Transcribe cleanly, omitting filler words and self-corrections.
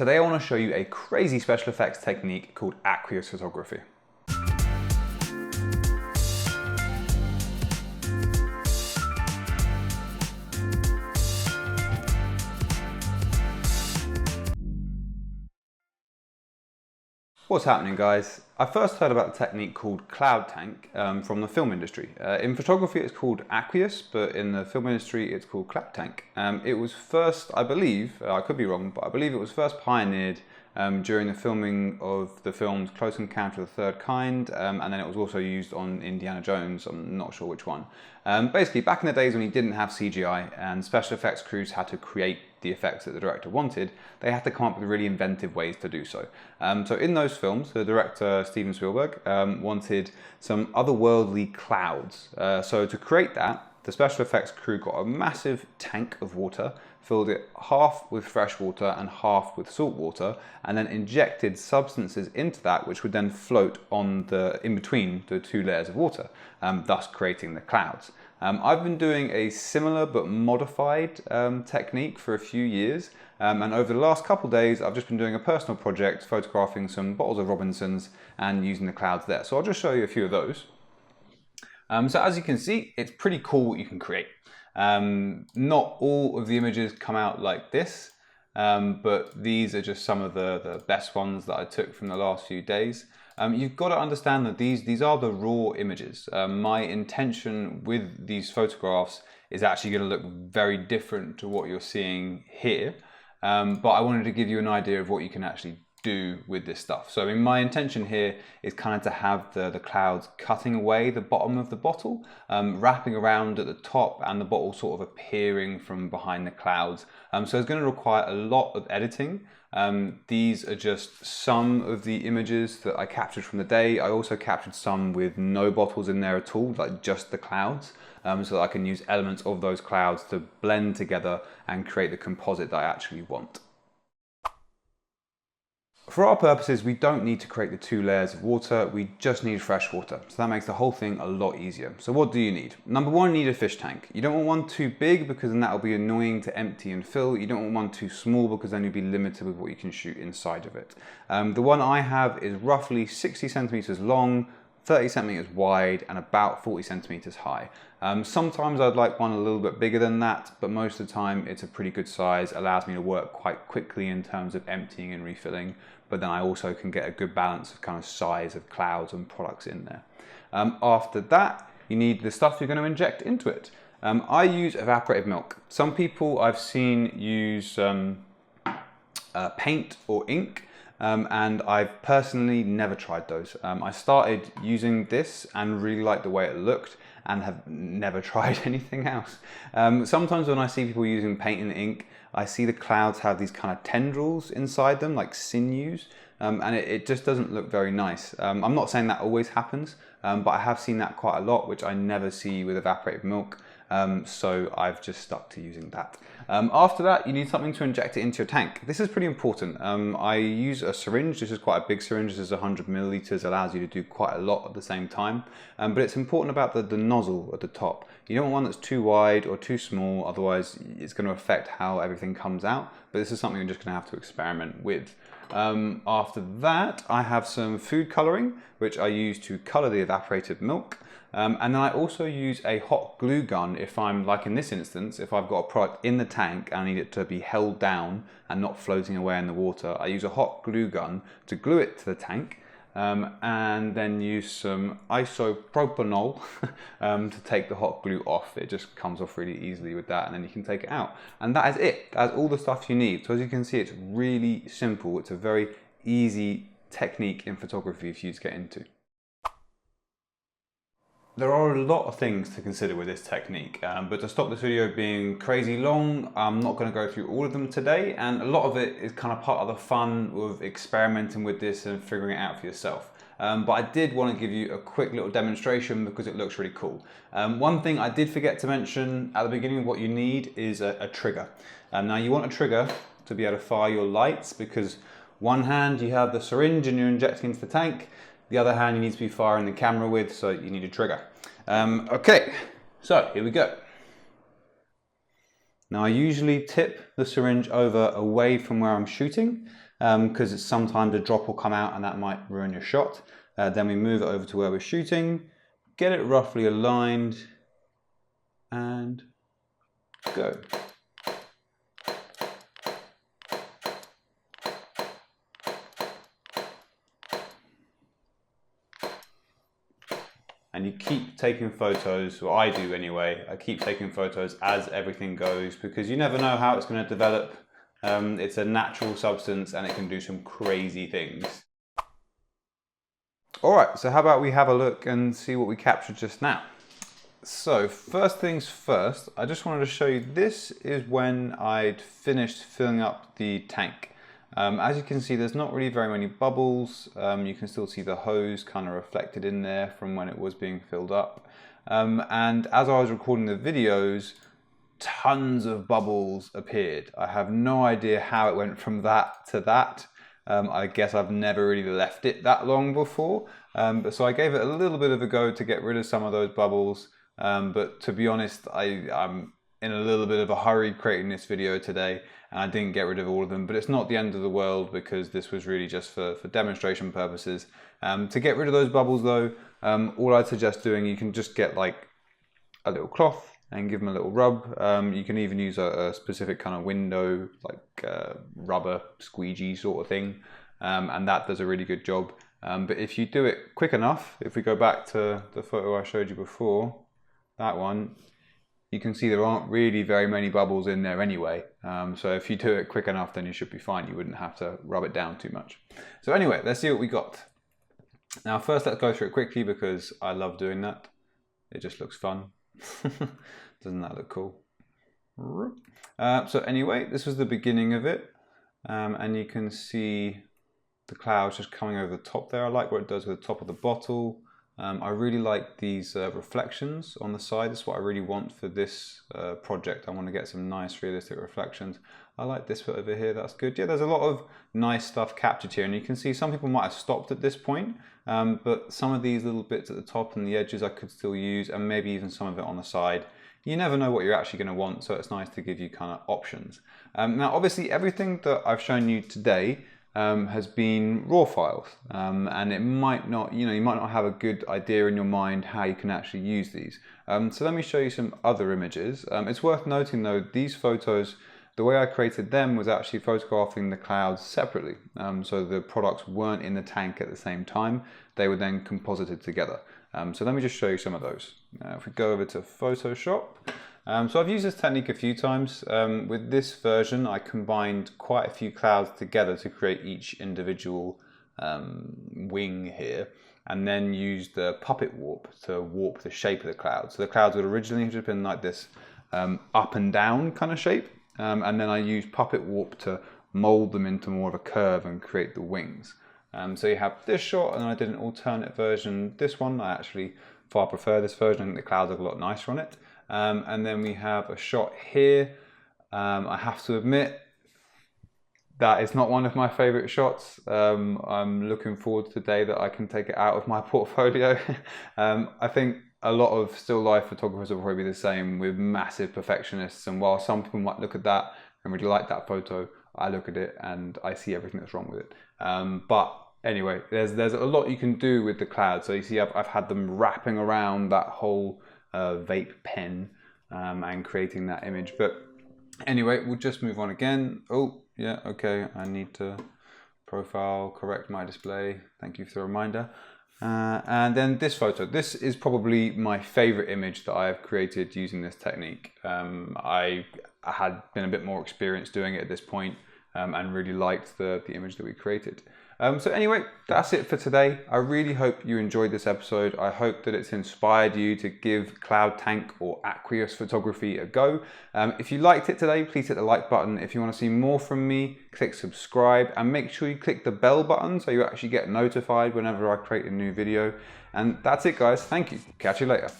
Today I want to show you a crazy special effects technique called Aqueous photography. What's happening, guys? I first heard about the technique called cloud tank from the film industry. In photography it's called Aqueous, but in the film industry it's called cloud tank. It was first, I believe, I could be wrong, but I believe it was first pioneered during the filming of the films Close Encounter of the Third Kind, and then it was also used on Indiana Jones, I'm not sure which one. Basically, back in the days when you didn't have CGI and special effects crews had to create the effects that the director wanted, they had to come up with really inventive ways to do so. So in those films, the director Steven Spielberg wanted some otherworldly clouds. So to create that, the special effects crew got a massive tank of water, filled it half with fresh water and half with salt water, and then injected substances into that which would then float on in between the two layers of water, thus creating the clouds. I've been doing a similar but modified technique for a few years, and over the last couple of days I've just been doing a personal project photographing some bottles of Robinsons and using the clouds there. So I'll just show you a few of those. So as you can see, it's pretty cool what you can create. Not all of the images come out like this, but these are just some of the best ones that I took from the last few days. You've got to understand that these are the raw images. My intention with these photographs is actually going to look very different to what you're seeing here, but I wanted to give you an idea of what you can actually do with this stuff. So I mean, my intention here is kind of to have the clouds cutting away the bottom of the bottle, wrapping around at the top, and the bottle sort of appearing from behind the clouds. So it's going to require a lot of editing. These are just some of the images that I captured from the day. I also captured some with no bottles in there at all, like just the clouds, so that I can use elements of those clouds to blend together and create the composite that I actually want. For our purposes, we don't need to create the two layers of water, we just need fresh water. So that makes the whole thing a lot easier. So what do you need? Number one, you need a fish tank. You don't want one too big because then that'll be annoying to empty and fill. You don't want one too small because then you'll be limited with what you can shoot inside of it. The one I have is roughly 60 centimeters long, 30 centimeters wide, and about 40 centimeters high. Sometimes I'd like one a little bit bigger than that, but most of the time it's a pretty good size, allows me to work quite quickly in terms of emptying and refilling, but then I also can get a good balance of kind of size of clouds and products in there. After that, you need the stuff you're going to inject into it. I use evaporated milk. Some people I've seen use paint or ink, and I've personally never tried those. I started using this and really liked the way it looked and have never tried anything else. Sometimes when I see people using paint and ink, I see the clouds have these kind of tendrils inside them, like sinews, and it just doesn't look very nice. I'm not saying that always happens, but I have seen that quite a lot, which I never see with evaporated milk. So I've just stuck to using that. After that, you need something to inject it into your tank. This is pretty important. I use a syringe. This is quite a big syringe. This is 100 milliliters, allows you to do quite a lot at the same time. But it's important about the nozzle at the top. You don't want one that's too wide or too small, otherwise it's going to affect how everything comes out. But this is something you're just going to have to experiment with. After that, I have some food coloring, which I use to color the evaporated milk. And then I also use a hot glue gun if I'm, like in this instance, if I've got a product in the tank and I need it to be held down and not floating away in the water, I use a hot glue gun to glue it to the tank, and then use some isopropanol to take the hot glue off. It just comes off really easily with that, and then you can take it out. And that is it. That's all the stuff you need. So as you can see, it's really simple. It's a very easy technique in photography for you to get into. There are a lot of things to consider with this technique, but to stop this video being crazy long, I'm not going to go through all of them today, and a lot of it is kind of part of the fun of experimenting with this and figuring it out for yourself. But I did want to give you a quick little demonstration because it looks really cool. One thing I did forget to mention at the beginning of what you need is a trigger. Now you want a trigger to be able to fire your lights, because one hand you have the syringe and you're injecting into the tank, the other hand you need to be firing the camera with, so you need a trigger. Okay, so here we go. Now I usually tip the syringe over away from where I'm shooting because it's sometimes a drop will come out and that might ruin your shot. Then we move it over to where we're shooting, get it roughly aligned, and go. And you keep taking photos, or I do anyway, I keep taking photos as everything goes because you never know how it's going to develop. It's a natural substance and it can do some crazy things. Alright, so how about we have a look and see what we captured just now. So first things first, I just wanted to show you, this is when I'd finished filling up the tank. As you can see, there's not really very many bubbles. You can still see the hose kind of reflected in there from when it was being filled up. And as I was recording the videos, tons of bubbles appeared. I have no idea how it went from that to that. I guess I've never really left it that long before. So I gave it a little bit of a go to get rid of some of those bubbles. But to be honest, I'm in a little bit of a hurry creating this video today, and I didn't get rid of all of them, but it's not the end of the world because this was really just for demonstration purposes. To get rid of those bubbles though, all I'd suggest doing, you can just get like a little cloth and give them a little rub. You can even use a specific kind of window, like rubber squeegee sort of thing, and that does a really good job. But if you do it quick enough, if we go back to the photo I showed you before, that one, you can see there aren't really very many bubbles in there anyway. So if you do it quick enough, then you should be fine. You wouldn't have to rub it down too much. So anyway, let's see what we got. Now first, let's go through it quickly because I love doing that. It just looks fun. Doesn't that look cool? So anyway, this was the beginning of it. And you can see the clouds just coming over the top there. I like what it does with the top of the bottle. I really like these reflections on the side. That's what I really want for this project. I want to get some nice realistic reflections. I like this bit over here, that's good. Yeah, there's a lot of nice stuff captured here, and you can see some people might have stopped at this point, but some of these little bits at the top and the edges I could still use, and maybe even some of it on the side. You never know what you're actually going to want, so it's nice to give you kind of options. Now obviously everything that I've shown you today has been raw files, and it might not, you might not have a good idea in your mind how you can actually use these. So let me show you some other images. It's worth noting though, these photos, the way I created them was actually photographing the clouds separately. So the products weren't in the tank at the same time, they were then composited together. So let me just show you some of those. If we go over to Photoshop, so I've used this technique a few times. With this version, I combined quite a few clouds together to create each individual wing here, and then used the puppet warp to warp the shape of the cloud. So the clouds would originally have just been like this up and down kind of shape, and then I used puppet warp to mold them into more of a curve and create the wings. So you have this shot, and then I did an alternate version. This one, I actually far prefer this version. I think the clouds look a lot nicer on it. And then we have a shot here. I have to admit, that is not one of my favorite shots. I'm looking forward to the day that I can take it out of my portfolio. I think a lot of still life photographers will probably be the same with massive perfectionists. And while some people might look at that and really like that photo, I look at it and I see everything that's wrong with it. But anyway, there's a lot you can do with the clouds. So you see I've had them wrapping around that whole vape pen and creating that image. But anyway, we'll just move on again. Oh, yeah, okay, I need to profile correct my display. Thank you for the reminder. And then this photo. This is probably my favorite image that I have created using this technique. I had been a bit more experienced doing it at this point, and really liked the image that we created. So anyway, that's it for today. I really hope you enjoyed this episode. I hope that it's inspired you to give cloud tank or aqueous photography a go. If you liked it today, please hit the like button. If you want to see more from me, click subscribe, and make sure you click the bell button so you actually get notified whenever I create a new video. And that's it, guys. Thank you. Catch you later.